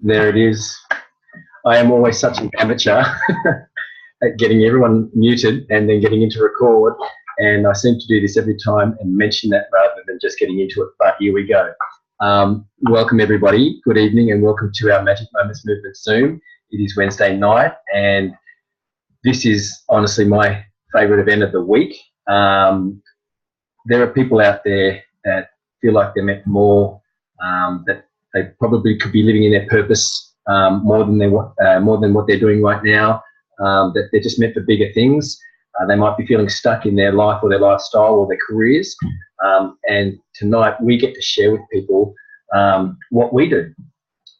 There it is. I am always such an amateur at getting everyone muted and then getting into record, and I seem to do this every time and mention that rather than just getting into it, but here we go. Welcome everybody, good evening, and welcome to our Magic Moments Movement Zoom. It is Wednesday night, and this is honestly my favourite event of the week. There are people out there that feel like they're meant more, that they probably could be living in their purpose more than what they're doing right now, that they're just meant for bigger things. They might be feeling stuck in their life or their lifestyle or their careers. And tonight we get to share with people what we do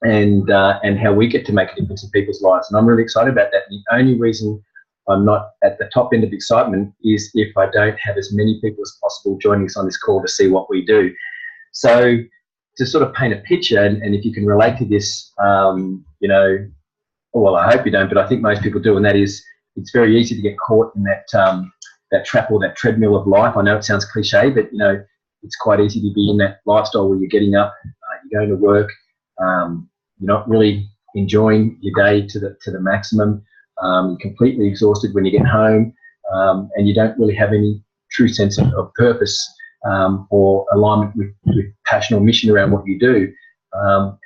and how we get to make a difference in people's lives. And I'm really excited about that. The only reason I'm not at the top end of excitement is if I don't have as many people as possible joining us on this call to see what we do. So to sort of paint a picture, and if you can relate to this, you know, well, I hope you don't, but I think most people do, and that is it's very easy to get caught in that that trap or that treadmill of life. I know it sounds cliche, but you know, it's quite easy to be in that lifestyle where you're getting up, you're going to work, you're not really enjoying your day to the maximum. You're completely exhausted when you get home, and you don't really have any true sense of purpose or alignment with passion or mission around what you do.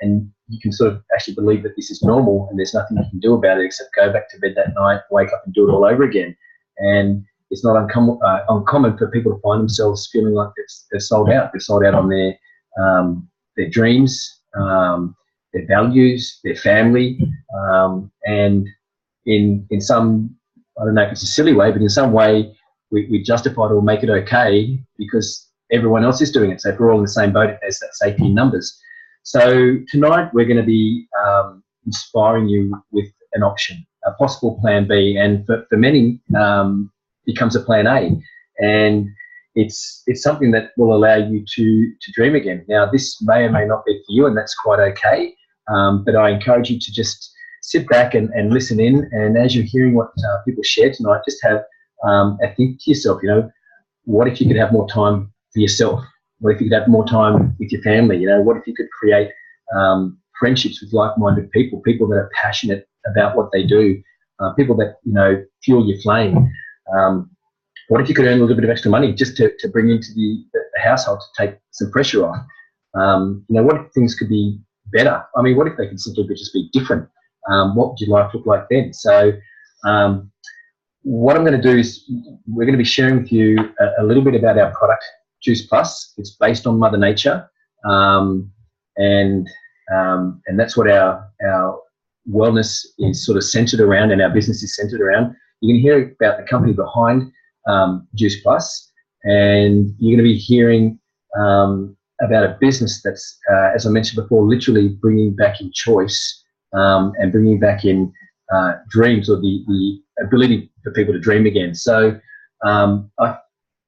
And you can sort of actually believe that this is normal and there's nothing you can do about it except go back to bed that night, wake up and do it all over again. And it's not uncommon for people to find themselves feeling like they're sold out. They're sold out on their dreams, their values, their family, and in some, I don't know if it's a silly way, but in some way we justify it or make it okay because everyone else is doing it. So if we're all in the same boat, there's that safety in numbers. So tonight we're going to be inspiring you with an option, a possible plan B, and for many becomes a plan A, and it's something that will allow you to dream again. Now this may or may not be for you, and that's quite okay, but I encourage you to just sit back and listen in, and as you're hearing what people share tonight, just have a think to yourself, you know, what if you could have more time for yourself? What if you could have more time with your family? You know, what if you could create friendships with like-minded people, people that are passionate about what they do, people that, you know, fuel your flame? What if you could earn a little bit of extra money just to bring into the household to take some pressure off? You know, what if things could be better? I mean, what if they could simply just be different? What would your life look like then? So what I'm going to do is we're going to be sharing with you a little bit about our product, Juice Plus. It's based on Mother Nature, and that's what our wellness is sort of centered around, and our business is centered around. You're going to hear about the company behind Juice Plus, and you're going to be hearing about a business that's, as I mentioned before, literally bringing back in choice and bringing back in dreams, or the ability for people to dream again. So I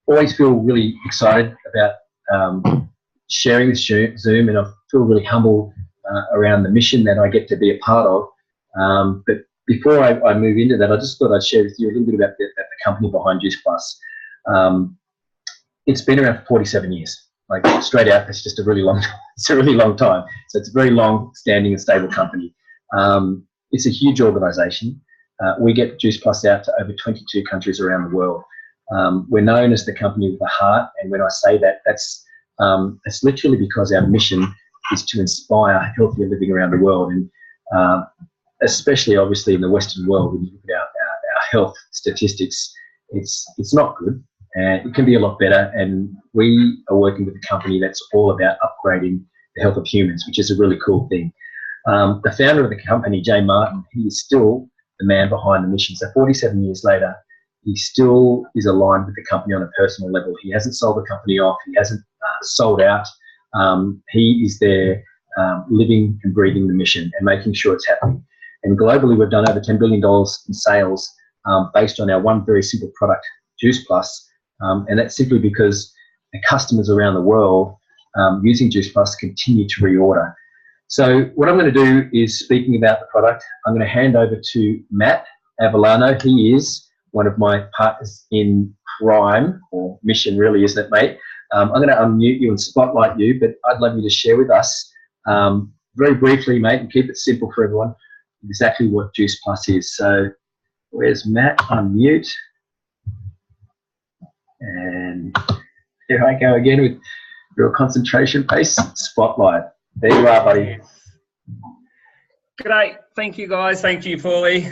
always feel really excited about sharing this Zoom, and I feel really humble around the mission that I get to be a part of. But before I move into that, I just thought I'd share with you a little bit about the company behind Juice Plus. It's been around for 47 years. Like straight out, it's just a really long time. It's a really long time. So it's a very long-standing and stable company. It's a huge organisation. We get Juice Plus out to over 22 countries around the world. We're known as the company with a heart, and when I say that, that's literally because our mission is to inspire healthier living around the world, and especially obviously in the Western world. When you look at our health statistics, it's not good, and it can be a lot better. And we are working with a company that's all about upgrading the health of humans, which is a really cool thing. The founder of the company, Jay Martin, he is still the man behind the mission. So 47 years later, he still is aligned with the company on a personal level. He hasn't sold the company off. He hasn't sold out. He is there living and breathing the mission and making sure it's happening. And globally, we've done over $10 billion in sales based on our one very simple product, Juice Plus. And that's simply because the customers around the world using Juice Plus continue to reorder. So what I'm going to do is, speaking about the product, I'm going to hand over to Matt Avellano. He is one of my partners in crime, or mission really, isn't it, mate? I'm going to unmute you and spotlight you, but I'd love you to share with us very briefly, mate, and keep it simple for everyone, exactly what Juice Plus is. So where's Matt? Unmute. And here I go again with real concentration-based spotlight. There you are, buddy. G'day. Thank you, guys. Thank you, Paulie.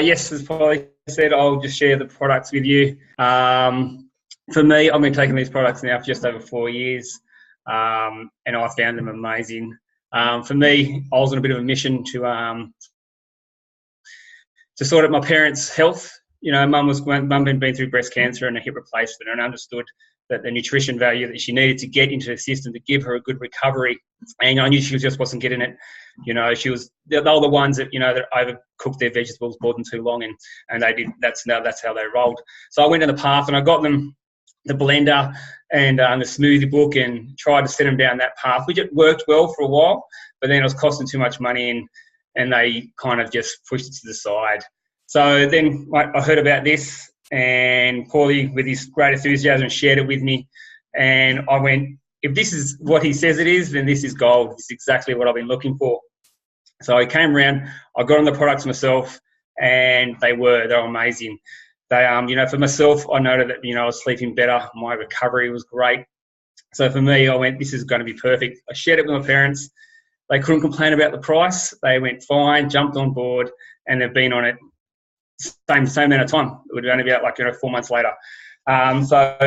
Yes, as Paulie said, I'll just share the products with you. For me, I've been taking these products now for just over 4 years, and I found them amazing. For me, I was on a bit of a mission to sort out my parents' health. You know, mum had been through breast cancer and a hip replacement, and understood that the nutrition value that she needed to get into the system to give her a good recovery. And I knew she just wasn't getting it. You know, they were the ones that, you know, that overcooked their vegetables more than too long, and they did. That's how they rolled. So I went down the path, and I got them the blender and the smoothie book, and tried to set them down that path, which it worked well for a while, but then it was costing too much money, and they kind of just pushed it to the side. So then I heard about this, and Paulie, with his great enthusiasm, shared it with me, and I went, if this is what he says it is, then this is gold. It's exactly what I've been looking for. So I came around, I got on the products myself, and they were amazing. They, you know, for myself, I noted that, you know, I was sleeping better. My recovery was great. So for me, I went, this is going to be perfect. I shared it with my parents. They couldn't complain about the price. They went fine, jumped on board, and they've been on it same amount of time. It would only be out like, you know, 4 months later. So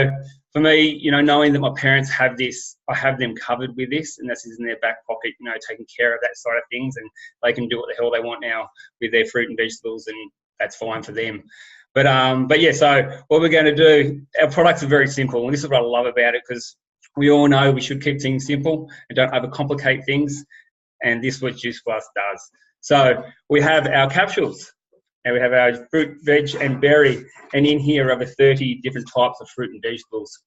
for me, you know, knowing that my parents have this, I have them covered with this, and this is in their back pocket, you know, taking care of that side of things, and they can do what the hell they want now with their fruit and vegetables, and that's fine for them. But yeah, so what we're going to do, our products are very simple, and this is what I love about it, because we all know we should keep things simple and don't overcomplicate things, and this is what Juice Plus does. So we have our capsules, and we have our fruit, veg, and berry, and in here are over 30 different types of fruit and vegetables.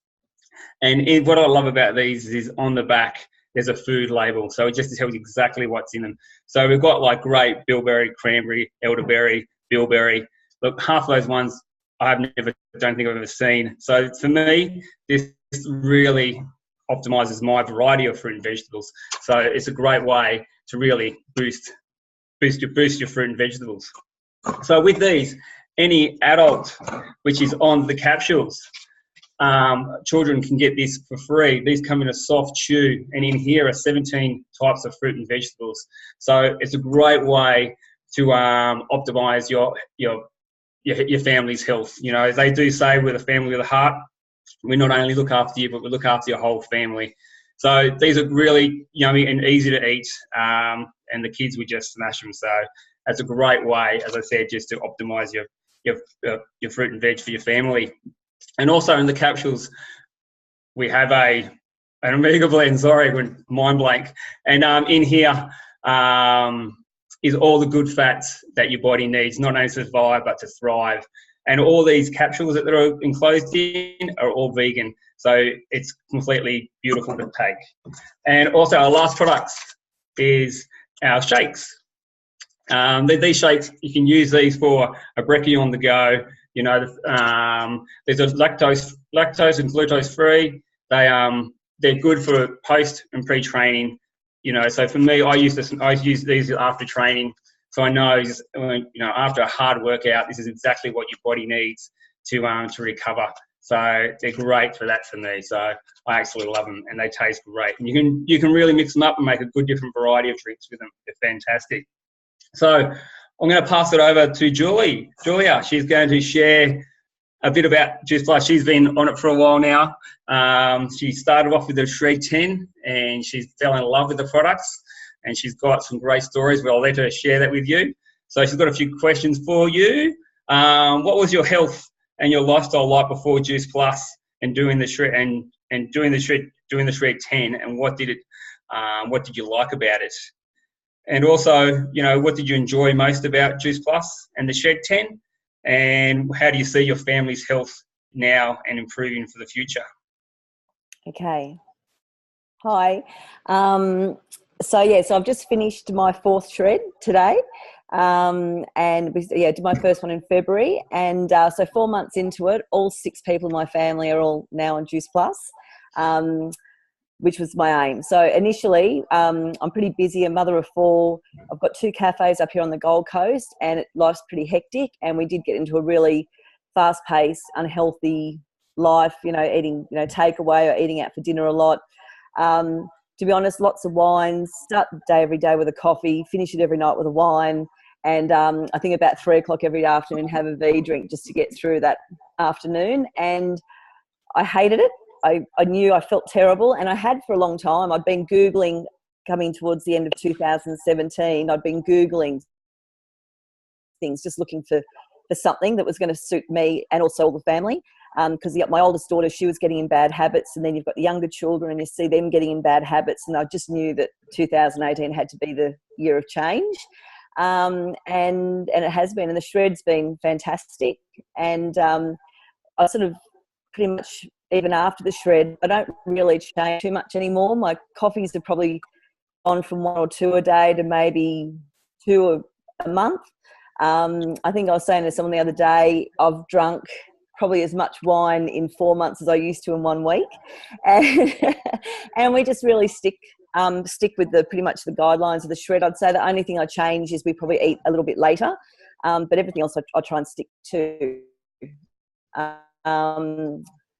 And what I love about these is on the back, there's a food label, so it just tells you exactly what's in them. So we've got like grape, bilberry, cranberry, elderberry, bilberry. Look, half of those ones I don't think I've ever seen. So for me, this really optimizes my variety of fruit and vegetables. So it's a great way to really boost your fruit and vegetables. So with these, any adult which is on the capsules, children can get this for free. These come in a soft chew, and in here are 17 types of fruit and vegetables. So it's a great way to optimize your family's health. You know, as they do say, with a family with a heart, we not only look after you, but we look after your whole family. So these are really yummy and easy to eat, and the kids would just smash them. So that's a great way, as I said, just to optimize your fruit and veg for your family. And also in the capsules, we have an omega blend. Sorry, when mind blank. And in here is all the good fats that your body needs, not only to survive but to thrive. And all these capsules that they're enclosed in are all vegan, so it's completely beautiful to take. And also our last product is our shakes. These shakes, you can use these for a brekkie on the go. You know, there's a lactose and glucose free. They're good for post and pre-training. You know, so for me, I use these after training. So I know, you know, after a hard workout, this is exactly what your body needs to recover. So they're great for that for me. So I absolutely love them, and they taste great. And you can really mix them up and make a good different variety of drinks with them. They're fantastic. So I'm going to pass it over to Julie. Julia, she's going to share a bit about Juice Plus. She's been on it for a while now. She started off with the Shred 10, and she fell in love with the products, and she's got some great stories. Well, I'll let her share that with you. So she's got a few questions for you. What was your health and your lifestyle like before Juice Plus and doing the Shred and doing the Shred 10, and what did you like about it? And also, you know, what did you enjoy most about Juice Plus and the Shred 10? And how do you see your family's health now and improving for the future? Okay. Hi. So I've just finished my 4th shred today. Did my first one in February. And so 4 months into it, all 6 people in my family are all now on Juice Plus. which was my aim. So initially, I'm pretty busy, a mother of 4. I've got 2 cafes up here on the Gold Coast, and life's pretty hectic. And we did get into a really fast-paced, unhealthy life, eating, takeaway or eating out for dinner a lot. To be honest, lots of wines, start the day every day with a coffee, finish it every night with a wine. And I think about 3 o'clock every afternoon, have a V drink just to get through that afternoon. And I hated it. I knew I felt terrible, and I had for a long time. I'd been Googling, coming towards the end of 2017, I'd been Googling things, just looking for something that was going to suit me and also all the family. Because my oldest daughter, she was getting in bad habits, and then you've got the younger children and you see them getting in bad habits. And I just knew that 2018 had to be the year of change. And it has been, and the shred's been fantastic. And I sort of pretty much, even after the shred, I don't really change too much anymore. My coffees have probably gone from 1 or 2 a day to maybe 2 a month. I think I was saying to someone the other day, I've drunk probably as much wine in 4 months as I used to in 1 week. And we just really stick with pretty much the guidelines of the shred. I'd say the only thing I change is we probably eat a little bit later, but everything else I try and stick to.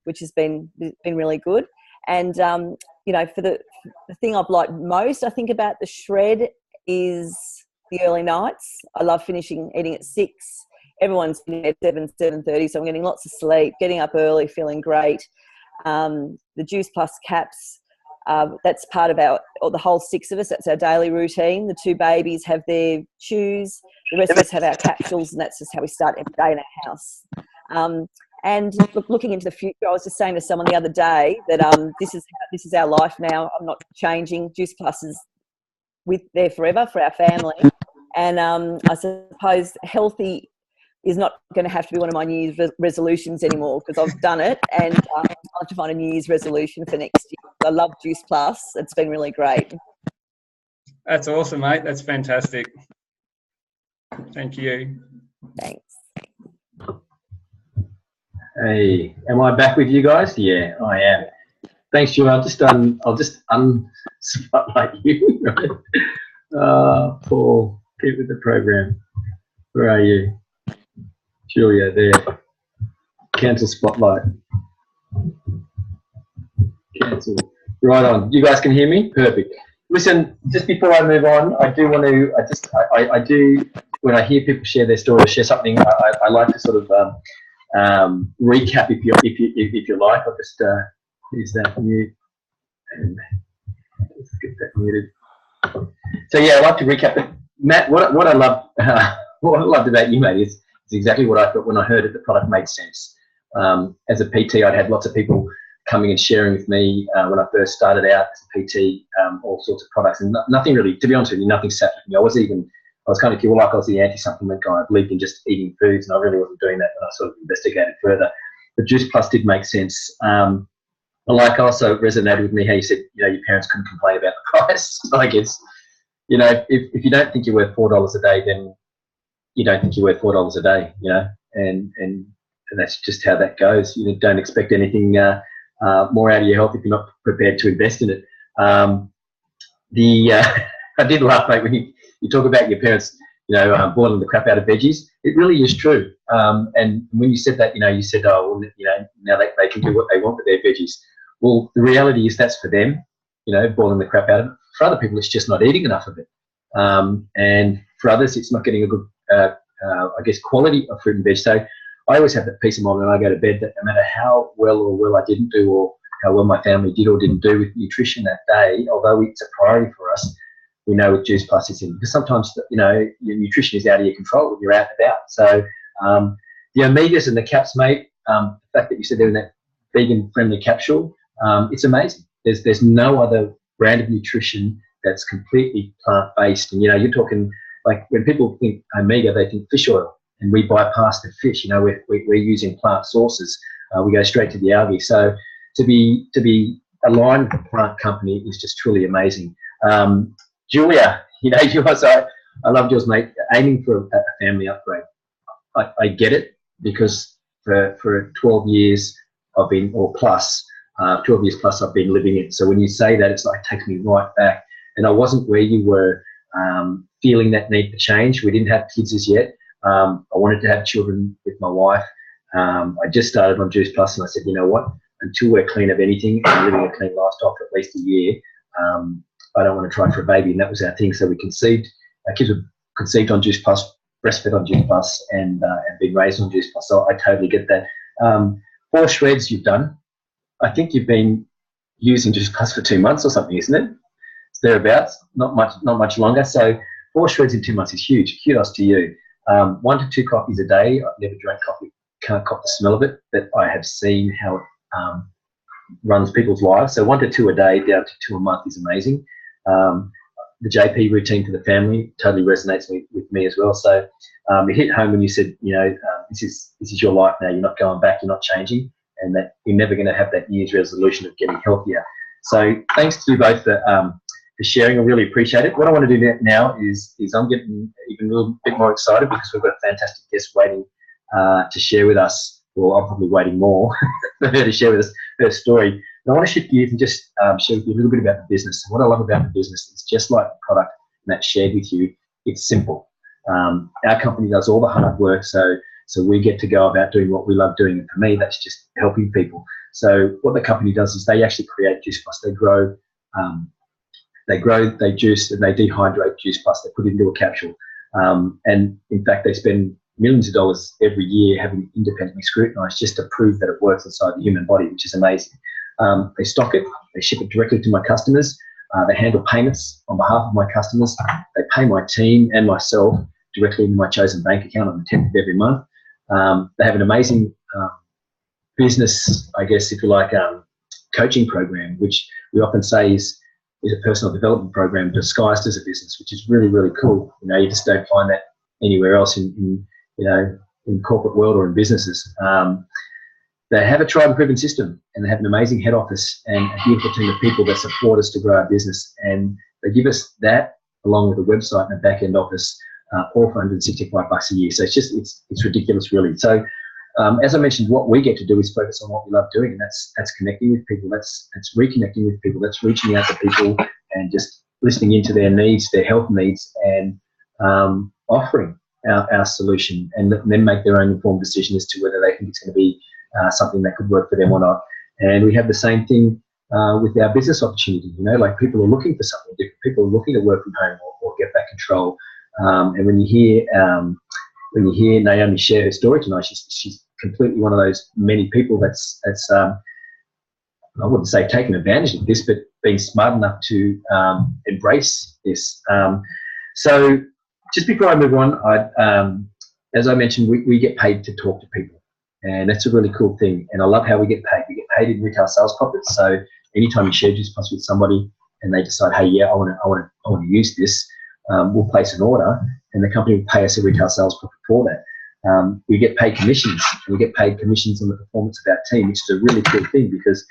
Which has been really good. And, for the thing I've liked most, I think, about the shred is the early nights. I love eating at 6. Everyone's eating at 7:30, so I'm getting lots of sleep, getting up early, feeling great. The Juice Plus caps, that's part of the whole 6 of us, that's our daily routine. The 2 babies have their chews, the rest of us have our capsules, and that's just how we start every day in our house. And looking into the future, I was just saying to someone the other day that this is our life now. I'm not changing. Juice Plus is there forever for our family. And I suppose healthy is not going to have to be one of my New Year's resolutions anymore, because I've done it, and I'll have to find a New Year's resolution for next year. I love Juice Plus. It's been really great. That's awesome, mate. That's fantastic. Thank you. Thanks. Hey, am I back with you guys? Yeah, I am. Thanks, Julia. I'll just spotlight you. Paul, keep with the program. Where are you? Julia, there. Cancel spotlight. Cancel. Right on. You guys can hear me? Perfect. Listen, just before I move on, I do want to. I do. When I hear people share their story or share something, I like to sort of recap if you like. I'll just use that mute and let's get that muted. So yeah, I'd like to recap it. Matt, what I loved about you, mate, is exactly what I thought when I heard it. The product made sense. As a PT, I'd had lots of people coming and sharing with me when I first started out as a PT, all sorts of products, and nothing really, to be honest with you, nothing sat with me. I was kind of like I was the anti-supplement guy. I believed in just eating foods, and I really wasn't doing that when I sort of investigated further. But Juice Plus did make sense. Like also resonated with me how you said, your parents couldn't complain about the price. I guess, if you don't think you're worth $4 a day, then you don't think you're worth $4 a day, and that's just how that goes. You don't expect anything more out of your health if you're not prepared to invest in it. I did laugh, mate, when you talk about your parents, boiling the crap out of veggies. It really is true. And when you said that, you said, oh, well, now they can do what they want with their veggies. Well, the reality is that's for them, boiling the crap out of it. For other people, it's just not eating enough of it. And for others, it's not getting a good, quality of fruit and veg. So I always have that peace of mind when I go to bed that no matter how well I didn't do, or how well my family did or didn't do with nutrition that day, although it's a priority for us, we know with Juice Plus it's in. Because sometimes, your nutrition is out of your control when you're out and about. So the omegas and the caps, mate, the fact that you said they're in that vegan-friendly capsule, it's amazing. There's no other brand of nutrition that's completely plant-based. And, you're talking, like, when people think omega, they think fish oil. And we bypass the fish. We're using plant sources. We go straight to the algae. So to be aligned with a plant company is just truly amazing. Julia, yours, I loved yours, mate. Aiming for a family upgrade. I get it, because for 12 years I've been, or plus, 12 years plus I've been living it. So when you say that, it's like it takes me right back. And I wasn't where you were, feeling that need for change. We didn't have kids as yet. I wanted to have children with my wife. I just started on Juice Plus, and I said, you know what? Until we're clean of anything and living a clean lifestyle for at least a year, I don't want to try for a baby. And that was our thing. So we conceived. Our kids were conceived on Juice Plus, breastfed on Juice Plus, and been raised on Juice Plus. So I totally get that. 4 shreds you've done. I think you've been using Juice Plus for 2 months or something, isn't it? It's thereabouts. Not much longer. So 4 shreds in 2 months is huge. Kudos to you. 1 to 2 coffees a day. I've never drank coffee. Can't cop the smell of it, but I have seen how it runs people's lives. So 1 to 2 a day down to 2 a month is amazing. The JP routine for the family totally resonates with me as well. So it hit home when you said, you know, this is your life now. You're not going back. You're not changing, and that you're never going to have that New Year's resolution of getting healthier. So thanks to you both for sharing. I really appreciate it. What I want to do now is I'm getting even a little bit more excited because we've got a fantastic guest waiting to share with us. Well, I'm probably waiting more for her to share with us her story. And I want to shift gears and just share with you a little bit about the business. And what I love about the business is just like the product Matt shared with you, it's simple. Our company does all the hard work, so we get to go about doing what we love doing. And for me, that's just helping people. So what the company does is they actually create Juice Plus. They grow, they juice, and they dehydrate Juice Plus. They put it into a capsule. And in fact, they spend millions of dollars every year having independently scrutinized just to prove that it works inside the human body, which is amazing. They stock it, they ship it directly to my customers, they handle payments on behalf of my customers, they pay my team and myself directly into my chosen bank account on the 10th of every month. They have an amazing business, I guess, if you like, coaching program, which we often say is a personal development program disguised as a business, which is really, really cool. You know, you just don't find that anywhere else in the corporate world or in businesses. They have a tried and proven system, and they have an amazing head office and a beautiful team of people that support us to grow our business. And they give us that along with a website and a back end office, all for $165 a year. So it's ridiculous, really. So as I mentioned, what we get to do is focus on what we love doing, and that's connecting with people, that's reconnecting with people, that's reaching out to people and just listening into their needs, their health needs, and offering our solution, and then make their own informed decision as to whether they think it's going to be something that could work for them or not. And we have the same thing with our business opportunity. You know, like people are looking for something different. People are looking to work from home or get back control. And when you hear Naomi share her story tonight, she's completely one of those many people that's I wouldn't say taken advantage of this, but being smart enough to embrace this. So just before I move on, as I mentioned, we get paid to talk to people, and that's a really cool thing. And I love how we get paid. We get paid in retail sales profits. So anytime you share Juice Plus with somebody and they decide, hey, yeah, I want to use this, we'll place an order, and the company will pay us a retail sales profit for that. We get paid commissions. We get paid commissions on the performance of our team, which is a really cool thing because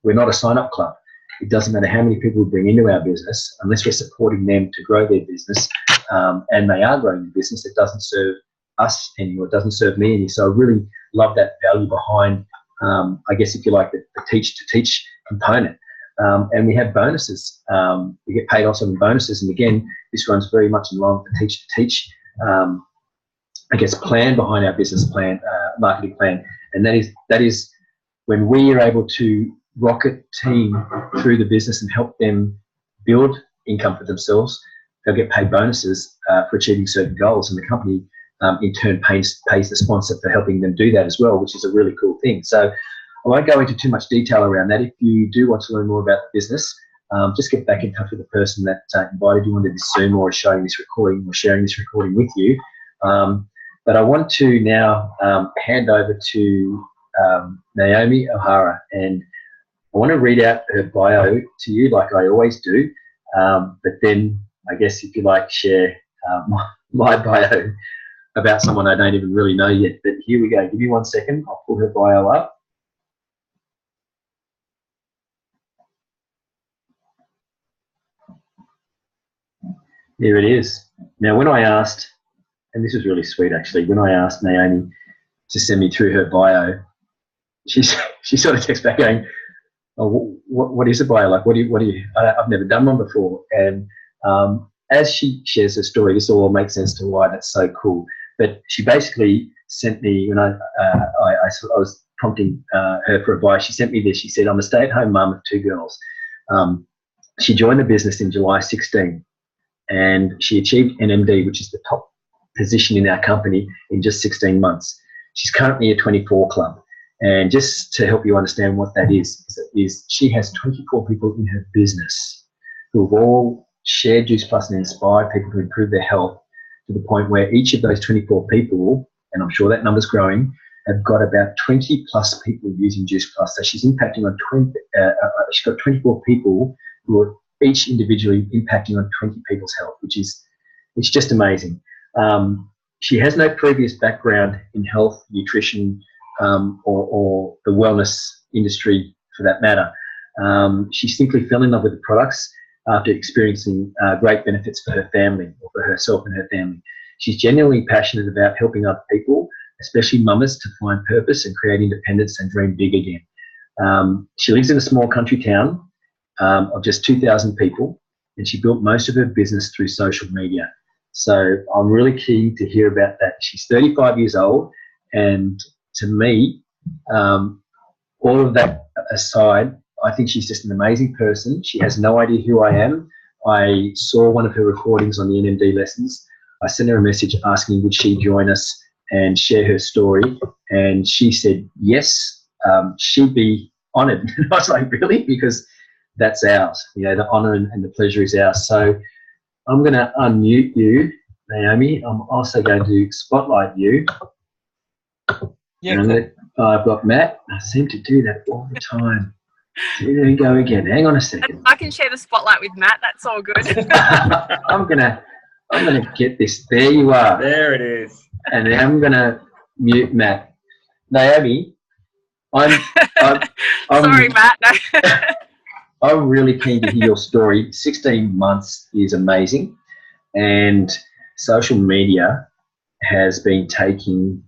we're not a sign-up club. It doesn't matter how many people we bring into our business, unless we're supporting them to grow their business, and they are growing the business, it doesn't serve us anymore. It doesn't serve me anymore. So I really love that value behind, I guess, if you like, the teach component. And we have bonuses. We get paid also in bonuses. And again, this runs very much in line with the teach, I guess, plan behind our business plan, marketing plan. And that is when we are able to rocket team through the business and help them build income for themselves, they'll get paid bonuses for achieving certain goals. And the company, in turn, pays the sponsor for helping them do that as well, which is a really cool thing. So I won't go into too much detail around that. If you do want to learn more about the business, just get back in touch with the person that invited you onto this Zoom or showing this recording or sharing this recording with you. But I want to now hand over to Naomi O'Hara, and I want to read out her bio to you like I always do, but then I guess if you like share my bio about someone I don't even really know yet. But here we go. Give me 1 second. I'll pull her bio up. There it is. Now, when I asked, and this was really sweet actually, when I asked Naomi to send me through her bio, she sort of texts back going, oh, what is a bio? Like, what do you, I've never done one before. And as she shares her story, this all makes sense to why that's so cool. But she basically sent me, when I was prompting her for a bio, she sent me this. She said, I'm a stay-at-home mum of 2 girls. She joined the business in July 16, and she achieved NMD, which is the top position in our company, in just 16 months. She's currently a 24 club. And just to help you understand what that is she has 24 people in her business who have all shared Juice Plus and inspired people to improve their health, to the point where each of those 24 people, and I'm sure that number's growing, have got about 20 plus people using Juice Plus. So she's impacting on she's got 24 people who are each individually impacting on 20 people's health, it's just amazing. She has no previous background in health, nutrition, or the wellness industry for that matter. She simply fell in love with the products after experiencing great benefits for her family, or for herself and her family. She's genuinely passionate about helping other people, especially mamas, to find purpose and create independence and dream big again. She lives in a small country town of just 2,000 people, and she built most of her business through social media. So I'm really keen to hear about that. She's 35 years old, and to me, all of that aside, I think she's just an amazing person. She has no idea who I am. I saw one of her recordings on the NMD lessons. I sent her a message asking would she join us and share her story, and she said yes, she'd be honoured. I was like, really? Because that's ours. The honour and the pleasure is ours. So I'm going to unmute you, Naomi. I'm also going to spotlight you. Yeah, cool. I've got Matt. I seem to do that all the time. There we go again. Hang on a second. I can share the spotlight with Matt. That's all good. I'm gonna get this. There you are. There it is. And then I'm gonna mute Matt. Naomi, I'm Sorry, Matt. I'm really keen to hear your story. 16 months is amazing, and social media has been taking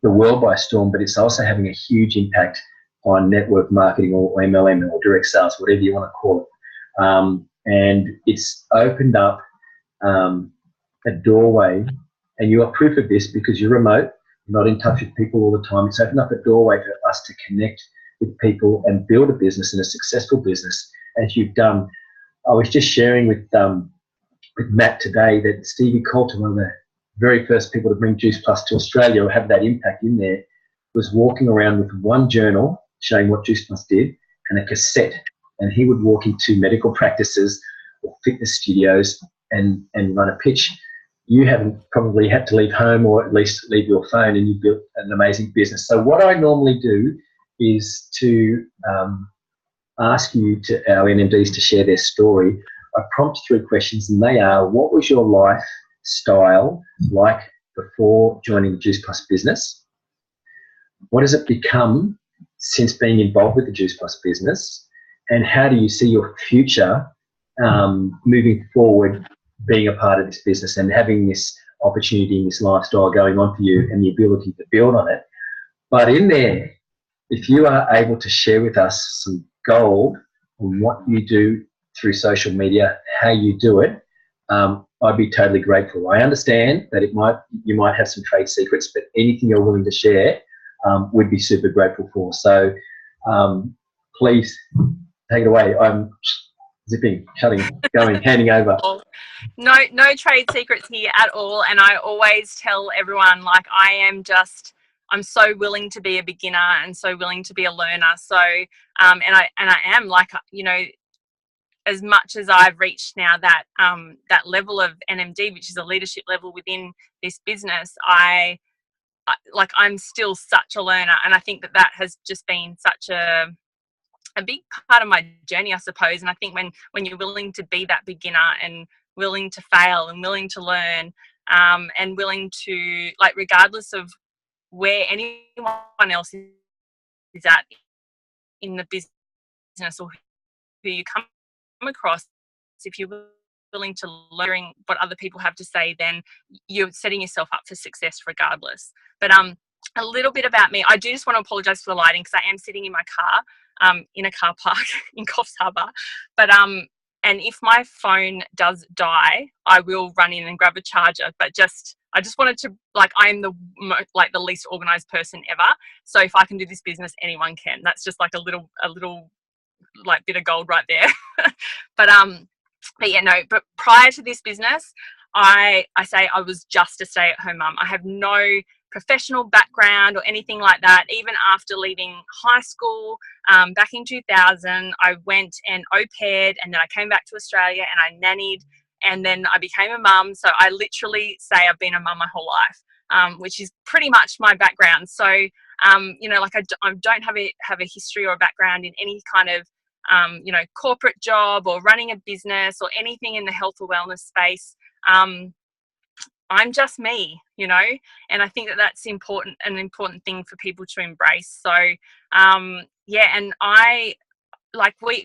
the world by storm, but it's also having a huge impact on network marketing, or MLM, or direct sales, whatever you want to call it. And it's opened up a doorway, and you are proof of this because you're remote, you're not in touch with people all the time. It's opened up a doorway for us to connect with people and build a business, and a successful business, as you've done. I was just sharing with Matt today that Stevie Coulter, one of the very first people to bring Juice Plus to Australia or have that impact in there, was walking around with one journal showing what Juice Plus did and a cassette. And he would walk into medical practices or fitness studios and run a pitch. You haven't probably had to leave home, or at least leave your phone, and you built an amazing business. So what I normally do is to ask our NMDs to share their story. I prompt 3 questions, and they are: what was your lifestyle like before joining the Juice Plus business? What has it become since being involved with the Juice Plus business? And how do you see your future moving forward, being a part of this business and having this opportunity and this lifestyle going on for you, and the ability to build on it? But in there, if you are able to share with us some gold on what you do through social media, how you do it, I'd be totally grateful. I understand that you might have some trade secrets, but anything you're willing to share, we'd be super grateful for. So please take it away. I'm zipping, shutting, going, handing over. No trade secrets here at all. And I always tell everyone, like, I'm so willing to be a beginner and so willing to be a learner. So, and I am, like, as much as I've reached now that level of NMD, which is a leadership level within this business, I'm still such a learner. And I think that has just been such a big part of my journey, I suppose. And I think when you're willing to be that beginner and willing to fail and willing to learn, and willing to, like, regardless of where anyone else is at in the business or who you come across, if you're willing to learn what other people have to say, then you're setting yourself up for success regardless. But a little bit about me. I do just want to apologise for the lighting because I am sitting in my car in a car park in Coffs Harbour. But and if my phone does die, I will run in and grab a charger. But I just wanted to, like, I am the least organised person ever. So if I can do this business, anyone can. That's just like a little like bit of gold right there. but yeah, no. But prior to this business, I say I was just a stay-at-home mum. I have no professional background or anything like that. Even after leaving high school back in 2000, I went and au paired, and then I came back to Australia and I nannied, and then I became a mum. So I literally say I've been a mum my whole life, which is pretty much my background. So you know, like I don't have a history or a background in any kind of you know, corporate job or running a business or anything in the health or wellness space. I'm just me, you know, and I think that that's an important thing for people to embrace. So, yeah, and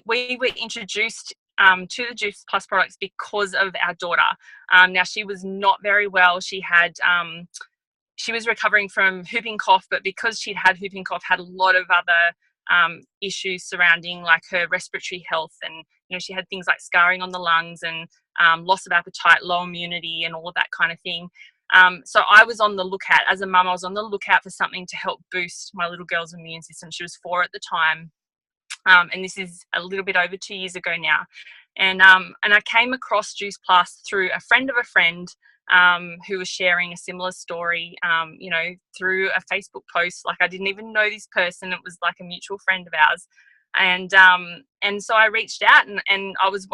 we were introduced to the Juice Plus products because of our daughter. Now, she was not very well. She was recovering from whooping cough, but because she'd had whooping cough, had a lot of other issues surrounding like her respiratory health, and you know, she had things like scarring on the lungs and loss of appetite, low immunity, and all of that kind of thing. So I was on the lookout, as a mum, I was on the lookout for something to help boost my little girl's immune system. She was 4 at the time. And this is a little bit over 2 years ago now. And I came across Juice Plus through a friend of a friend who was sharing a similar story, you know, through a Facebook post. Like, I didn't even know this person. It was like a mutual friend of ours. And so I reached out, and I was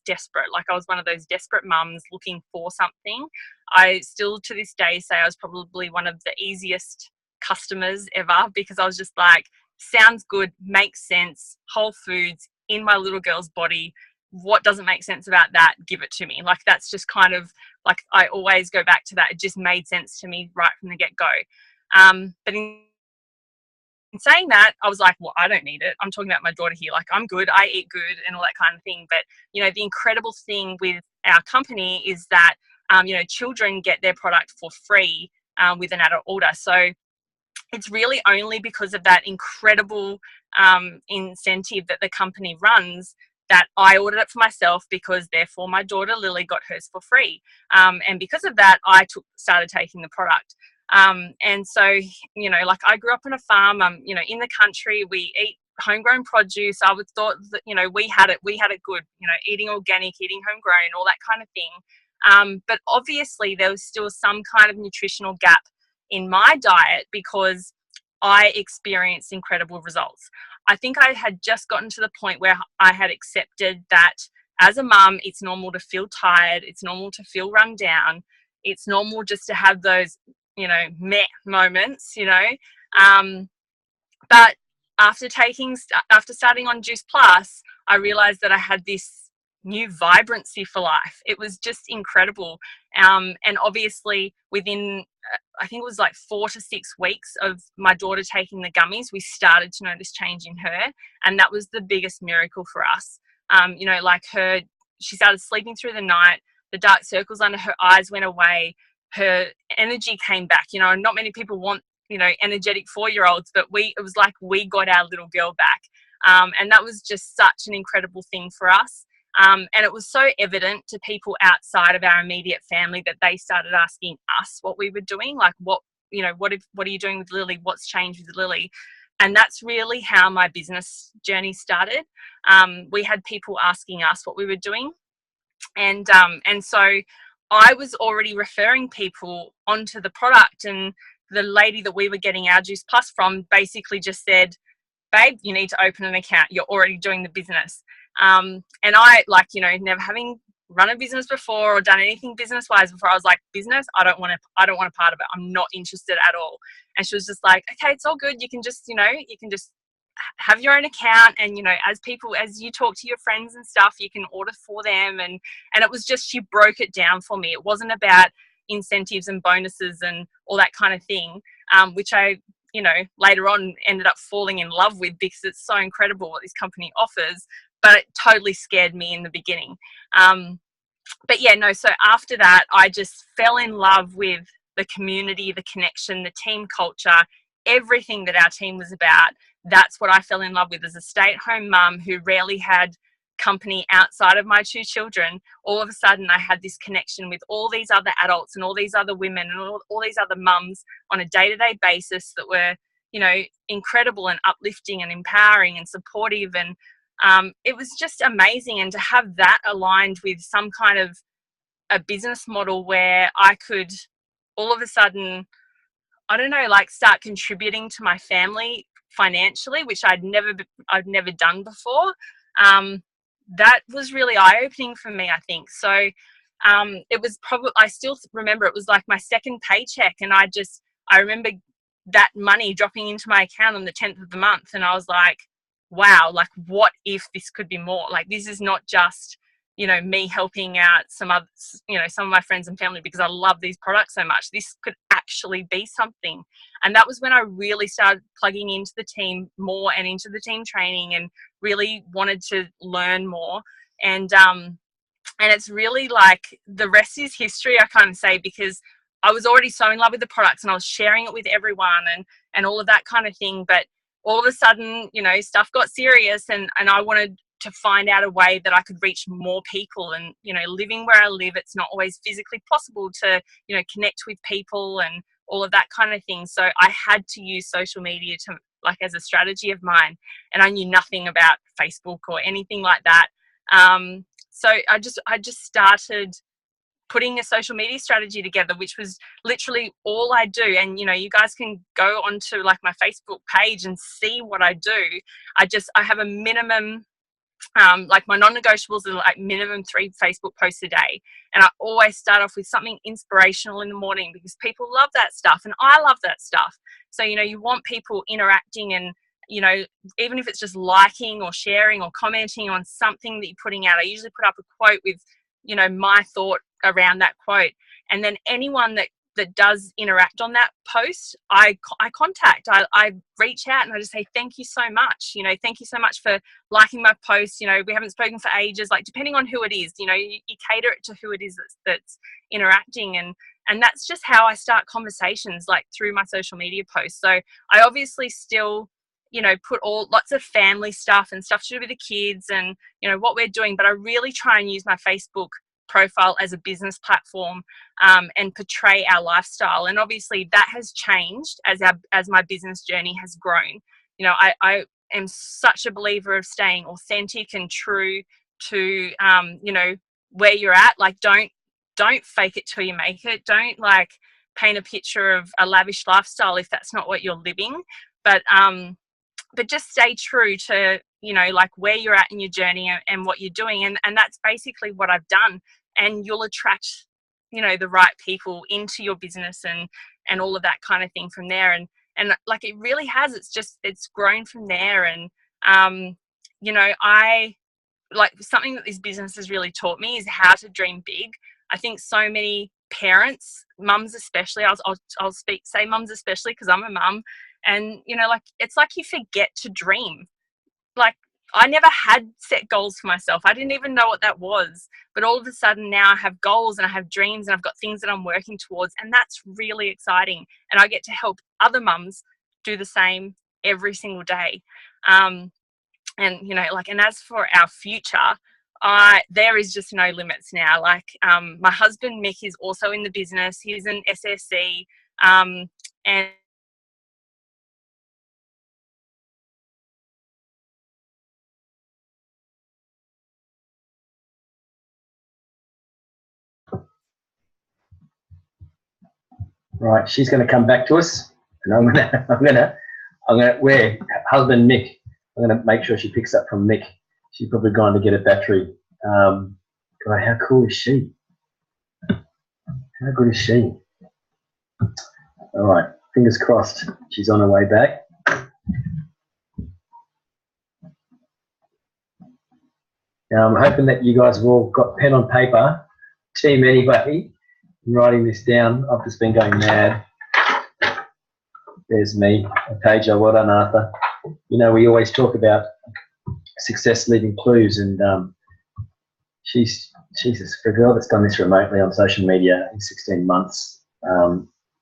desperate. Like, I was one of those desperate mums looking for something. I still to this day say I was probably one of the easiest customers ever, because I was just like, sounds good, makes sense, whole foods in my little girl's body. What doesn't make sense about that? Give it to me. Like, that's just kind of like, I always go back to that. It just made sense to me right from the get-go. But in saying that, I was like, well, I don't need it. I'm talking about my daughter here. Like, I'm good. I eat good and all that kind of thing. But, you know, the incredible thing with our company is that, you know, children get their product for free with an adult order. So it's really only because of that incredible incentive that the company runs that I ordered it for myself, because therefore my daughter Lily got hers for free. And because of that, I started taking the product. And so, you know, like, I grew up on a farm, you know, in the country. We eat homegrown produce. I would thought that, you know, we had it good, you know, eating organic, eating homegrown, all that kind of thing. But obviously there was still some kind of nutritional gap in my diet, because I experienced incredible results. I think I had just gotten to the point where I had accepted that as a mum, it's normal to feel tired. It's normal to feel run down. It's normal just to have those, you know, meh moments, you know. But after starting on Juice Plus, I realized that I had this new vibrancy for life. It was just incredible. And obviously within, I think it was like 4 to 6 weeks of my daughter taking the gummies, we started to notice change in her. And that was the biggest miracle for us. You know, like, she started sleeping through the night. The dark circles under her eyes went away. Her energy came back. You know, not many people want, you know, energetic 4-year-olds, but it was like we got our little girl back. And that was just such an incredible thing for us. And it was so evident to people outside of our immediate family that they started asking us what we were doing. Like, what are you doing with Lily? What's changed with Lily? And that's really how my business journey started. We had people asking us what we were doing. And so I was already referring people onto the product, and the lady that we were getting our Juice Plus from basically just said, babe, you need to open an account. You're already doing the business. And I, like, you know, never having run a business before or done anything business-wise before, I was like, business, I don't want a part of it. I'm not interested at all. And she was just like, okay, it's all good. You can just have your own account, and, you know, as you talk to your friends and stuff, you can order for them. And it was just, she broke it down for me. It wasn't about incentives and bonuses and all that kind of thing, which I, you know, later on ended up falling in love with, because it's so incredible what this company offers. But it totally scared me in the beginning. But yeah, no, so after that, I just fell in love with the community, the connection, the team culture, everything that our team was about. That's what I fell in love with as a stay-at-home mum who rarely had company outside of my 2 children. All of a sudden I had this connection with all these other adults and all these other women and all these other mums on a day-to-day basis that were, you know, incredible and uplifting and empowering and supportive. And it was just amazing. And to have that aligned with some kind of a business model where I could all of a sudden, I don't know, like start contributing to my family financially, which I'd never done before. That was really eye-opening for me, I think. So it was probably, I still remember it was like my second paycheck, and I remember that money dropping into my account on the 10th of the month, and I was like, wow, like what if this could be more? Like this is not just, you know, me helping out some of my friends and family because I love these products so much. This could actually be something. And that was when I really started plugging into the team more and into the team training and really wanted to learn more. And it's really like the rest is history, I kind of say, because I was already so in love with the products and I was sharing it with everyone and all of that kind of thing. But all of a sudden, you know, stuff got serious and I wanted to find out a way that I could reach more people. And, you know, living where I live, it's not always physically possible to, you know, connect with people and all of that kind of thing. So I had to use social media to, like, as a strategy of mine. And I knew nothing about Facebook or anything like that. So I just started putting a social media strategy together, which was literally all I do. And, you know, you guys can go onto like my Facebook page and see what I do. I have a minimum, like my non-negotiables are like minimum 3 Facebook posts a day. And I always start off with something inspirational in the morning because people love that stuff and I love that stuff. So, you know, you want people interacting and, you know, even if it's just liking or sharing or commenting on something that you're putting out. I usually put up a quote with, you know, my thought around that quote. And then anyone that does interact on that post, I contact, I reach out and I just say, thank you so much. You know, thank you so much for liking my post. You know, we haven't spoken for ages, like depending on who it is, you know, you cater it to who it is that's interacting. And that's just how I start conversations, like through my social media posts. So I obviously still, you know, put lots of family stuff and stuff to do with the kids and, you know, what we're doing. But I really try and use my Facebook profile as a business platform and portray our lifestyle. And obviously that has changed as my business journey has grown. You know, I am such a believer of staying authentic and true to, you know, where you're at. Like, don't fake it till you make it. Don't like paint a picture of a lavish lifestyle if that's not what you're living. But just stay true to, you know, like where you're at in your journey and what you're doing. And that's basically what I've done. And you'll attract, you know, the right people into your business and all of that kind of thing from there. And like it really has, it's grown from there. And, you know, I like something that this business has really taught me is how to dream big. I think so many parents, mums especially, I'll say mums especially because I'm a mum. And, you know, like, it's like you forget to dream. Like, I never had set goals for myself. I didn't even know what that was. But all of a sudden now I have goals and I have dreams and I've got things that I'm working towards. And that's really exciting. And I get to help other mums do the same every single day. And, you know, like, and as for our future, there is just no limits now. Like, my husband, Mick, is also in the business. He's an SSC. And Right, she's going to come back to us, and I'm gonna, where husband Mick, I'm going to make sure she picks up from Mick. She's probably gone to get a battery. God, how cool is she? How good is she? All right, fingers crossed. She's on her way back. Now, I'm hoping that you guys have all got pen on paper. Team anybody? I'm writing this down. I've just been going mad. There's me. Okay, Joe, well done, Arthur. You know, we always talk about success leaving clues, and Jesus, for a girl that's done this remotely on social media in 16 months,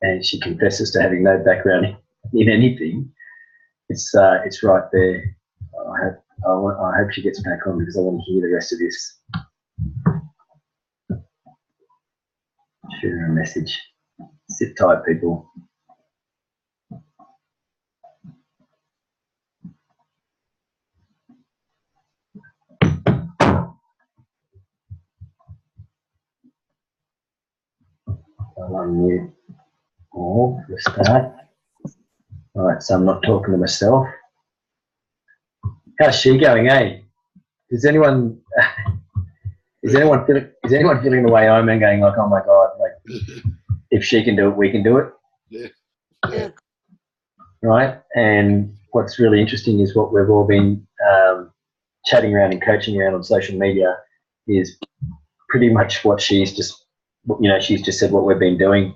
and she confesses to having no background in anything, it's right there. I hope she gets back on because I want to hear the rest of this. Shoot her a message. Sit tight, people. I'll unmute all for a start. All right, so I'm not talking to myself. How's she going, eh? Is anyone feeling the way I'm going, like, oh my God, like if she can do it, we can do it? Yeah. Right? And what's really interesting is what we've all been chatting around and coaching around on social media is pretty much what she's just said what we've been doing.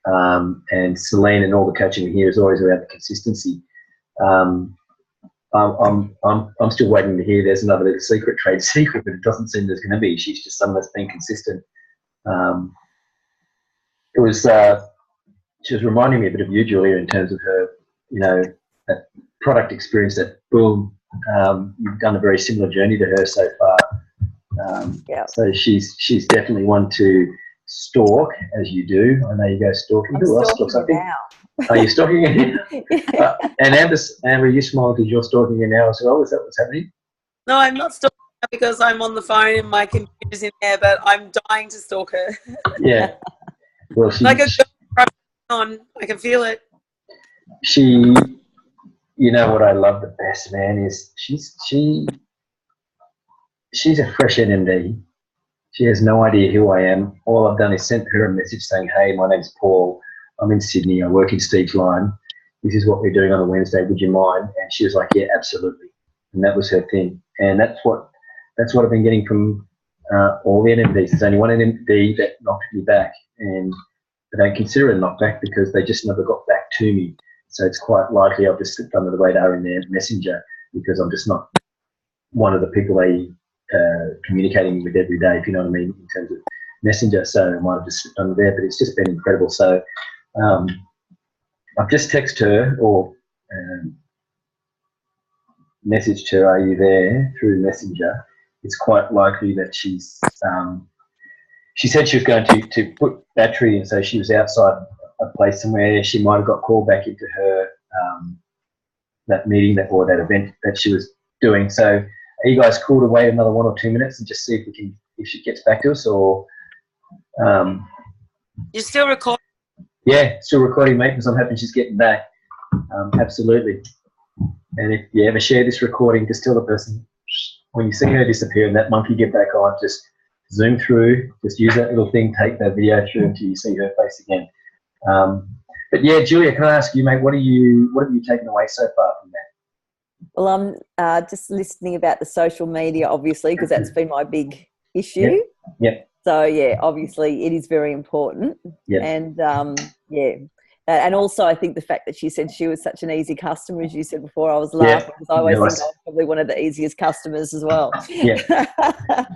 And Celine and all the coaching here is always around the consistency. I'm still waiting to hear there's another little trade secret, but it doesn't seem there's going to be. She's just someone that's been consistent. She was reminding me a bit of you, Julia, in terms of her, that product experience, that boom. You've done a very similar journey to her so far. So she's definitely one to stalk, as you do. I know you go stalking. Who else stalks? I think. Now. Are you stalking her? Yeah. And Amber, you smile because you're stalking her now as well. Is that what's happening? No, I'm not stalking her because I'm on the phone and my computer's in there, but I'm dying to stalk her. Yeah. Well, like a girl on, I can feel it. You know what I love the best, man, is she's a fresh NMD. She has no idea who I am. All I've done is sent her a message saying, hey, my name's Paul. I'm in Sydney. I work in Steve's Line. This is what we're doing on a Wednesday. Would you mind? And she was like, yeah, absolutely. And that was her thing. And that's what I've been getting from all the NMDs. There's only one NMD that knocked me back, and I don't consider it a knockback because they just never got back to me. So it's quite likely I've just slipped under the radar in their messenger because I'm just not one of the people they communicating with every day, if you know what I mean, in terms of messenger. So I might have just slipped under there, but it's just been incredible. So I've just texted her or messaged her, are you there, through Messenger. It's quite likely that she said she was going to put battery, and so she was outside a place somewhere. She might have got called back into her that meeting or that event that she was doing. So are you guys cool to wait another 1 or 2 minutes and just see if she gets back to us, or you're still recording? Yeah, still recording, mate, because I'm hoping she's getting back. Absolutely. And if you ever share this recording, just tell the person, when you see her disappear and that monkey get back on, just zoom through, just use that little thing, take that video through until you see her face again. But yeah, Julia, can I ask you, mate, what have you taken away so far from that? Well, I'm just listening about the social media, obviously, because that's been my big issue. Yep. So, yeah, obviously it is very important. Yep. And, and also I think the fact that she said she was such an easy customer, as you said before, I was laughing because I always think I was probably one of the easiest customers as well. Yeah.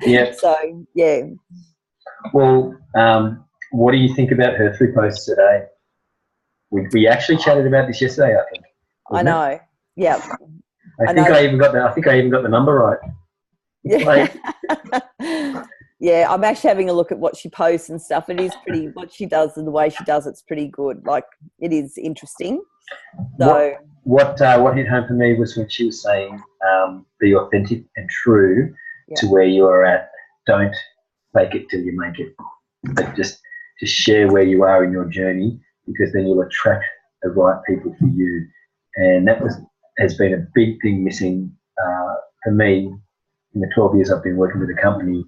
Yeah. So, yeah. Well, what do you think about her 3 posts today? We actually chatted about this yesterday, I think. I know. Yeah. I think I even got the number right. Yeah. Yeah, I'm actually having a look at what she posts and stuff. It is pretty, what she does and the way she does it's pretty good. Like, it is interesting. So what hit home for me was when she was saying, be authentic and true to where you are at. Don't fake it till you make it. But just share where you are in your journey, because then you'll attract the right people for you. And that has been a big thing missing for me in the 12 years I've been working with the company.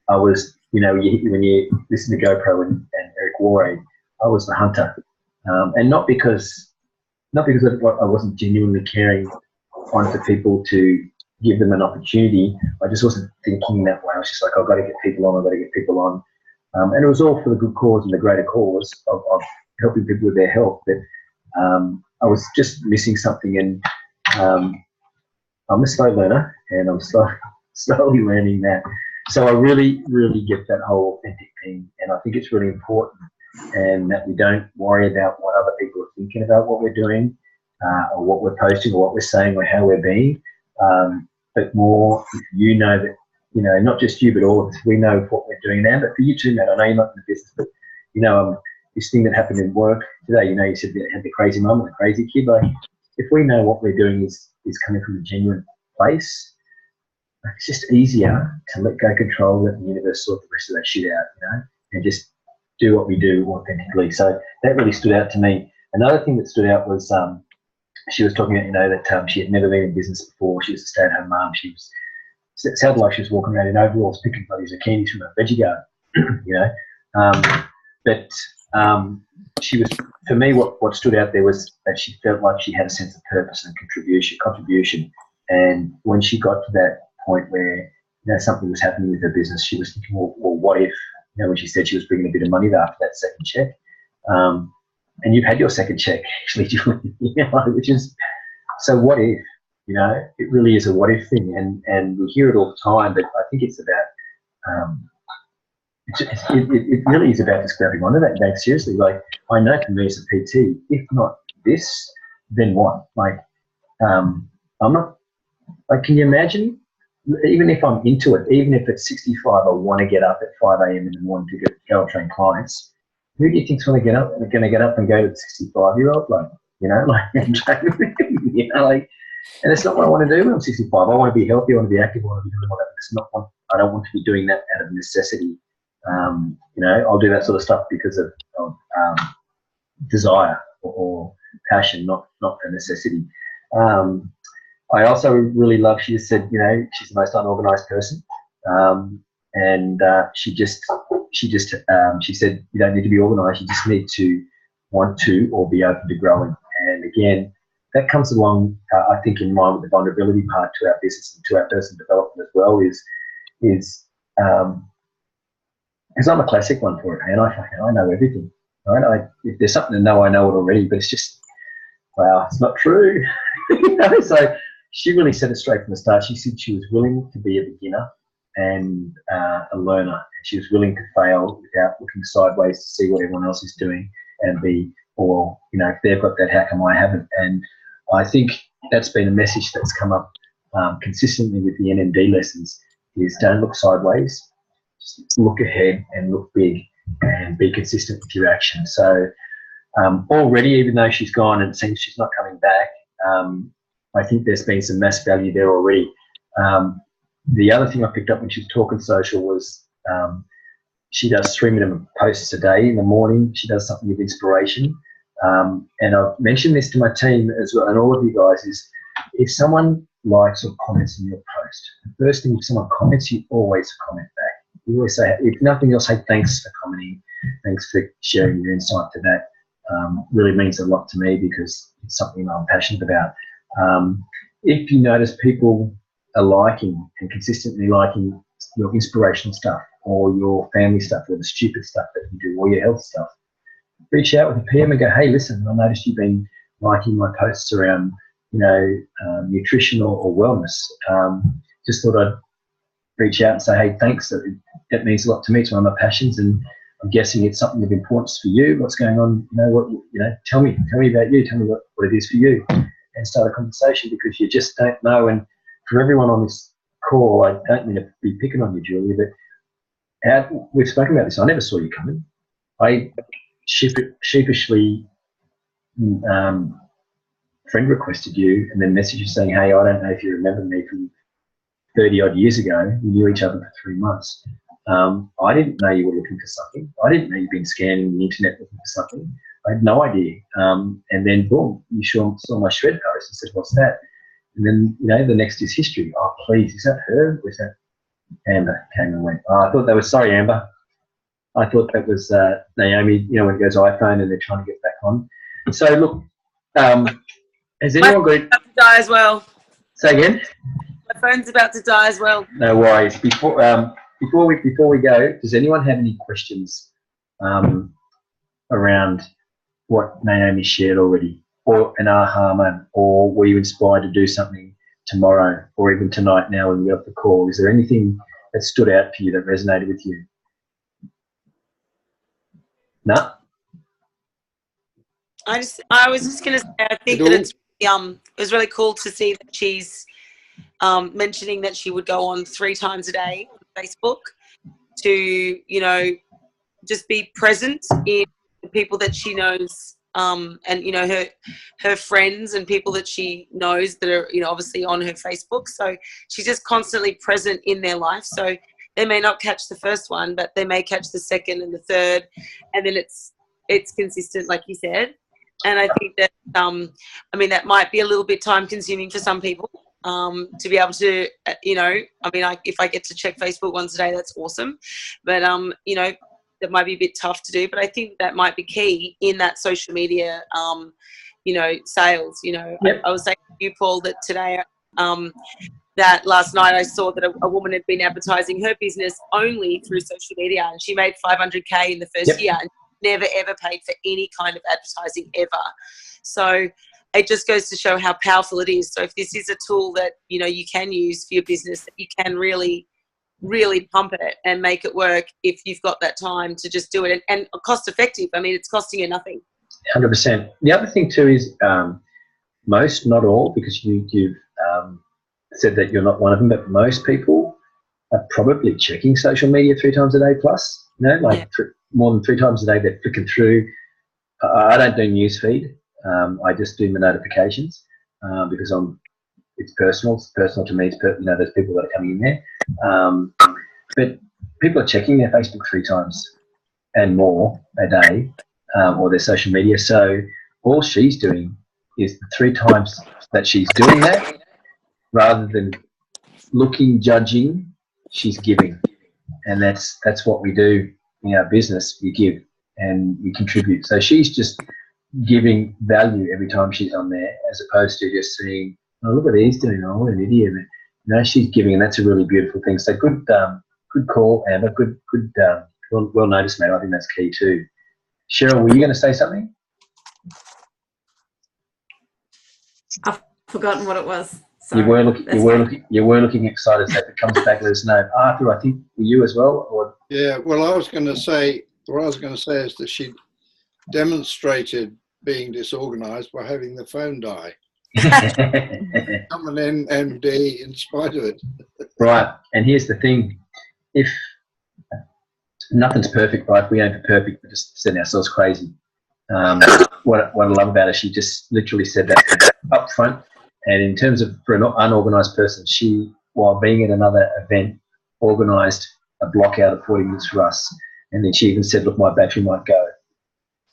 I was, when you listen to GoPro and Eric Warre, I was the hunter, and not because I wasn't genuinely caring on for people to give them an opportunity. I just wasn't thinking that way. I was just like, I've got to get people on. And it was all for the good cause and the greater cause of helping people with their health. But I was just missing something, and I'm a slow learner, and I'm slowly learning that. So I really, really get that whole authentic thing, and I think it's really important and that we don't worry about what other people are thinking about what we're doing, or what we're posting, or what we're saying, or how we're being. But more, if you know that, you know, not just you, but all of us, we know what we're doing now. But for you too, Matt, I know you're not in the business, but, you know, this thing that happened in work today, you know, you said that had the crazy mum and the crazy kid. Like, if we know what we're doing is coming from a genuine place, it's just easier to let go control, let the universe sort the rest of that shit out, you know, and just do what we do authentically. So that really stood out to me. Another thing that stood out was she was talking about, you know, that she had never been in business before. She was a stay-at-home mum. It sounded like she was walking around in overalls picking bloody zucchinis from a veggie garden, you know. But she was, for me, what stood out there was that she felt like she had a sense of purpose and contribution. And when she got to that point where, you know, something was happening with her business, she was thinking, well, what if, you know, when she said she was bringing a bit of money after that second check, and you've had your second check actually, Julie, you know, which is, so what if, you know, it really is a what if thing, and we hear it all the time, but I think it's about, it really is about just grabbing onto that and going seriously. Like, I know for me as a PT, if not this, then what? Like, I'm not, like, can you imagine, even if I'm into it, even if at 65 I want to get up at 5 a.m. in the morning to go and train clients, who do you think's going to get up and go to the 65-year-old? Like, you know, like, and train with him, you know, like, and it's not what I want to do when I'm 65. I want to be healthy, I want to be active, I want to be doing whatever. It's not what, I don't want to be doing that out of necessity. You know, I'll do that sort of stuff because of desire or passion, not for necessity. I also really love, she just said, you know, she's the most unorganized person. And she said, you don't need to be organized, you just need to want to or be open to growing. And again, that comes along, I think, in line with the vulnerability part to our business and to our personal development as well, is because I'm a classic one for it, and I know everything. Right? If there's something to know, I know it already, but it's just, wow, it's not true. You know? So she really set it straight from the start. She said she was willing to be a beginner and a learner. And she was willing to fail without looking sideways to see what everyone else is doing and be, or, you know, if they've got that, how come I haven't? And I think that's been a message that's come up consistently with the NMD lessons, is don't look sideways, just look ahead and look big and be consistent with your action. So already, even though she's gone and it seems she's not coming back, I think there's been some mass value there already. The other thing I picked up when she was talking social was she does 3 minute posts a day in the morning. She does something with inspiration. And I've mentioned this to my team as well, and all of you guys, is if someone likes or comments on your post, the first thing, if someone comments, you always comment back. You always say, if nothing else, hey, thanks for commenting, thanks for sharing your insight to that. Really means a lot to me because it's something I'm passionate about. If you notice people are liking and consistently liking your inspirational stuff or your family stuff or the stupid stuff that you do or your health stuff, reach out with a PM and go, hey, listen, I noticed you've been liking my posts around, you know, nutrition or wellness. Just thought I'd reach out and say, hey, thanks. That means a lot to me. It's one of my passions, and I'm guessing it's something of importance for you. What's going on? Tell me about you. Tell me what it is for you, and start a conversation, because you just don't know. And for everyone on this call, I don't mean to be picking on you, Julia, but we've spoken about this. I never saw you coming. I sheepishly friend requested you and then messaged you saying, hey, I don't know if you remember me from 30 odd years ago. We knew each other for 3 months. I didn't know you were looking for something. I didn't know you'd been scanning the internet looking for something. I had no idea. And then boom, you saw my shred post and said, what's that? And then, you know, the next is history. Oh, please, is that her? Was that Amber came and went? Oh, I thought that was, sorry, Amber. I thought that was Naomi, you know, when it goes iPhone and they're trying to get back on. So look, has anyone got... about to die as well. Say again? My phone's about to die as well. No worries. Before we go, does anyone have any questions around what Naomi shared already, or an aha moment, or were you inspired to do something tomorrow or even tonight now when we got the call? Is there anything that stood out for you that resonated with you? No? I was just going to say, I think that it's it was really cool to see that she's mentioning that she would go on 3 times a day on Facebook to, you know, just be present in the people that she knows, and, you know, her friends and people that she knows that are, you know, obviously on her Facebook. So she's just constantly present in their life. So they may not catch the first one, but they may catch the second and the third, and then it's consistent, like you said. And I think that, I mean, that might be a little bit time consuming for some people, to be able to, you know, I mean, if I get to check Facebook once a day, that's awesome. But, you know, that might be a bit tough to do. But I think that might be key in that social media, you know, sales. You know, Yep. I was saying to you, Paul, that today, that last night I saw that a woman had been advertising her business only through social media, and she made 500K in the first year, and never ever paid for any kind of advertising ever. So it just goes to show how powerful it is. So if this is a tool that, you know, you can use for your business, that you can really pump it and make it work if you've got that time to just do it, and cost effective. I mean, it's costing you nothing. 100%. The other thing too is most, not all, because you've said that you're not one of them, but most people are probably checking social media 3 times a day plus. You know, like more than 3 times a day they're flicking through. I don't do newsfeed. I just do my notifications because it's personal. It's personal to me. You know, there's people that are coming in there. But people are checking their Facebook 3 times and more a day, or their social media. So all she's doing is the 3 times that she's doing that, rather than looking, judging, she's giving. And that's what we do in our business. We give and we contribute. So she's just giving value every time she's on there, as opposed to just seeing, oh, look what he's doing, oh, what an idiot. You know, she's giving, and that's a really beautiful thing. So good call, Amber. Good well noticed, mate. I think that's key too. Cheryl, were you going to say something? I've forgotten what it was. Sorry. You were looking excited. So if it comes back, let us know. Arthur, I think were you as well? Or? Yeah. Well, I was going to say is that she demonstrated being disorganised by having the phone die. I'm an MD in spite of it. Right. And here's the thing: if nothing's perfect, right? We aim for perfect, we're just setting ourselves crazy. What I love about her, she just literally said that up front. And in terms of, for an unorganised person, she, while being at another event, organised a block out of 40 minutes for us. And then she even said, look, my battery might go.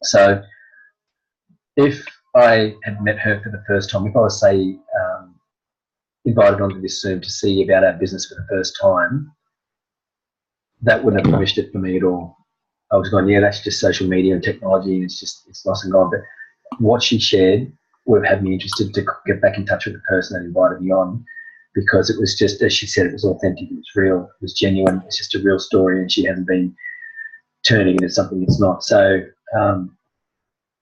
So if I had met her for the first time, if I was, say, invited onto this Zoom to see about our business for the first time, that wouldn't have pushed it for me at all. I was going, yeah, that's just social media and technology, and it's lost and gone. But what she shared would have had me interested to get back in touch with the person that invited me on, because it was just, as she said, it was authentic, it was real, it was genuine, it's just a real story, and she hadn't been turning into something it's not. So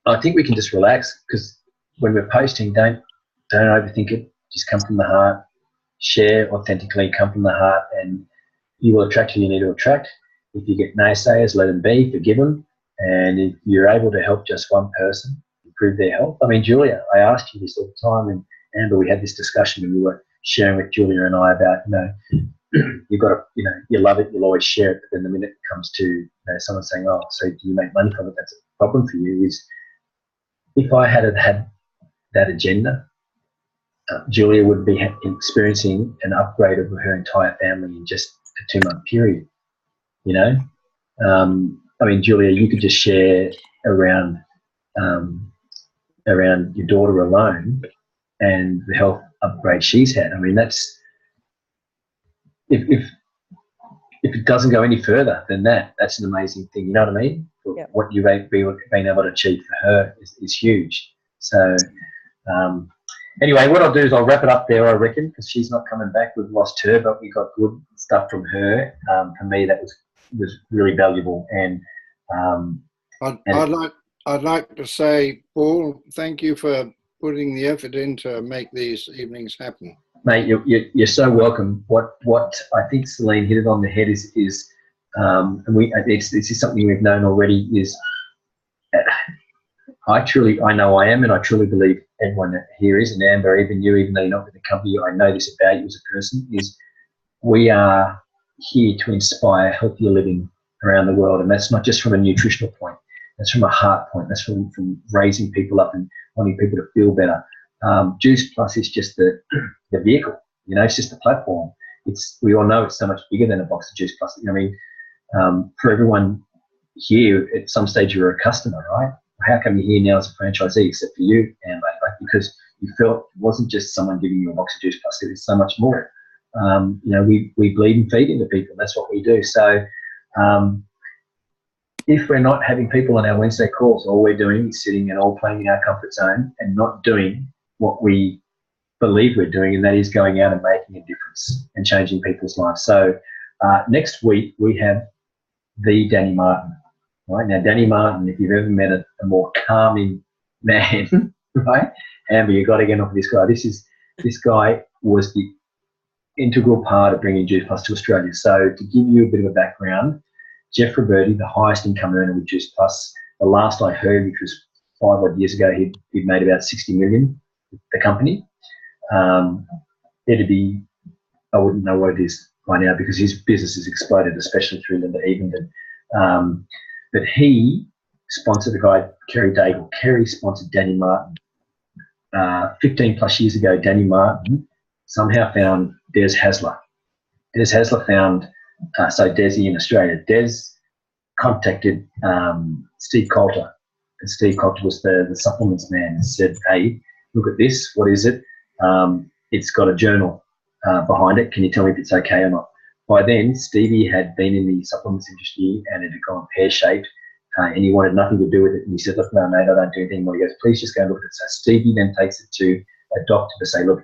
I think we can just relax, because when we're posting, don't overthink it. Just come from the heart, share authentically, come from the heart, and you will attract who you need to attract. If you get naysayers, let them be, forgive them. And if you're able to help just one person improve their health. I mean, Julia, I asked you this all the time, and Amber, we had this discussion, and we were sharing with Julia and I about, you've got to, you love it, you'll always share it, but then the minute it comes to someone saying, oh, so do you make money from it? That's a problem for you. Is if I had that agenda, Julia would be experiencing an upgrade of her entire family in just a 2-month period. I mean, Julia, you could just share around your daughter alone and the health upgrade she's had. I mean, that's if it doesn't go any further than that, that's an amazing thing. You know what I mean? Yep. What you've been able to achieve for her is huge. So anyway, what I'll do is I'll wrap it up there, I reckon, because she's not coming back. We've lost her, but we got good stuff from her. For me, that was really valuable. And I'd like to say, Paul, thank you for putting the effort in to make these evenings happen. Mate, you're so welcome. What I think Celine hit it on the head is and this is something we've known already, is I know I am, and I truly believe everyone that here is, and Amber, even you, even though you're not with the company, I know this about you as a person, is we are here to inspire healthier living around the world. And that's not just from a nutritional point, that's from a heart point, that's from raising people up and wanting people to feel better. Juice Plus is just the vehicle, it's just the platform. We all know it's so much bigger than a box of Juice Plus. For everyone here, at some stage you're a customer, right? How come you're here now as a franchisee, except for you, Amber? Because you felt it wasn't just someone giving you a box of Juice Plus, it was so much more. We bleed and feed into people. That's what we do. So if we're not having people on our Wednesday calls, all we're doing is sitting and all playing in our comfort zone and not doing what we believe we're doing, and that is going out and making a difference and changing people's lives. So next week we have the Danny Martin. Right now, Danny Martin, if you've ever met a more calming man, right? Amber, you've got to get off this guy. This guy was the integral part of bringing Juice Plus to Australia. So to give you a bit of a background, Jeff Roberti, the highest income earner with Juice Plus, the last I heard, which was 5 odd years ago, he'd made about 60 million with the company. I wouldn't know what it is by now because his business has exploded, especially through Linda Eventon. But he sponsored a guy, Kerry Daigle. Kerry sponsored Danny Martin. 15 plus years ago, Danny Martin somehow found Des Hasler. Des Hasler found, Desi in Australia. Des contacted Steve Coulter, and Steve Coulter was the supplements man, and said, hey, look at this, what is it? It's got a journal behind it. Can you tell me if it's okay or not? By then, Stevie had been in the supplements industry and it had gone pear-shaped, and he wanted nothing to do with it. And he said, look, no, mate, I don't do anything more. He goes, please just go and look at it. So Stevie then takes it to a doctor to say, look,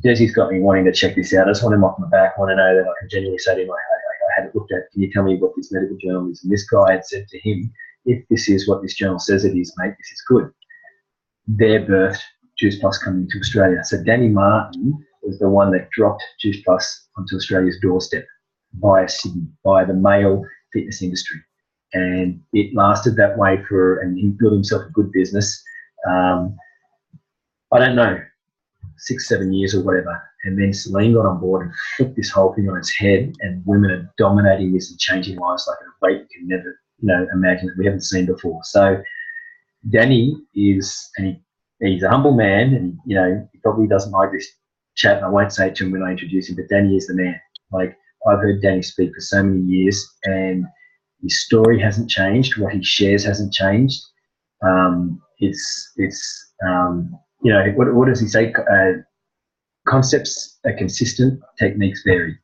Desi's got me wanting to check this out. I just want him off my back. I want to know that I can genuinely say to him, I had it looked at. Can you tell me what this medical journal is? And this guy had said to him, if this is what this journal says it is, mate, this is good. Their birthed Juice Plus coming to Australia. So Danny Martin was the one that dropped Juice Plus onto Australia's doorstep via Sydney, via the male fitness industry. And it lasted that way and he built himself a good business. I don't know, 6-7 years or whatever. And then Celine got on board and flipped this whole thing on its head, and women are dominating this and changing lives like at a rate you can never, imagine, that we haven't seen before. So Danny is, and he's a humble man, and he probably doesn't like this chat, and I won't say it to him when I introduce him, but Danny is the man. Like, I've heard Danny speak for so many years, and his story hasn't changed. What he shares hasn't changed. What does he say? Concepts are consistent, techniques vary.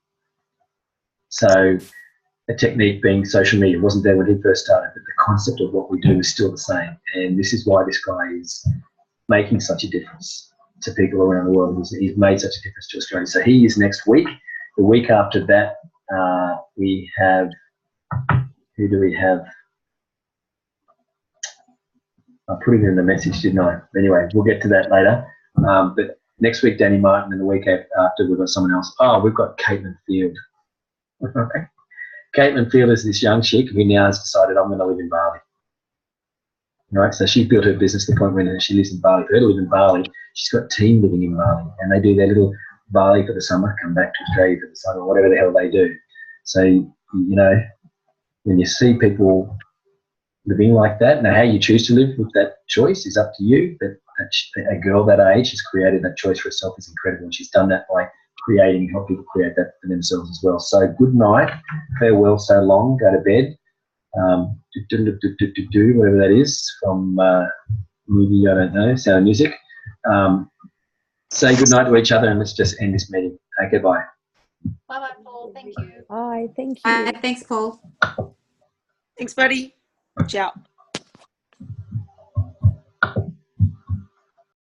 So a technique being social media wasn't there when he first started, but the concept of what we do is still the same. And this is why this guy is making such a difference to people around the world. He's made such a difference to Australia. So he is next week. The week after that, we have, who do we have? I put it in the message, didn't I? Anyway, we'll get to that later. But next week, Danny Martin, and the week after, we've got someone else. Oh, we've got Caitlin Field. Caitlin Field is this young chick who now has decided, I'm going to live in Bali. Right, so she built her business to the point where she lives in Bali. For her to live in Bali, she's got a team living in Bali, and they do their little Bali for the summer, come back to Australia for the summer, whatever the hell they do. So, when you see people living like that, now how you choose to live with that choice is up to you, but a girl that age has created that choice for herself is incredible, and she's done that by help people create that for themselves as well. So good night, farewell, so long, go to bed. Whatever that is from movie, I don't know, Sound of Music. Say good night to each other, and let's just end this meeting. Okay, bye. Bye, Paul. Thank you. Bye. Thank you. Bye. Thanks, Paul. Thanks, buddy. Ciao.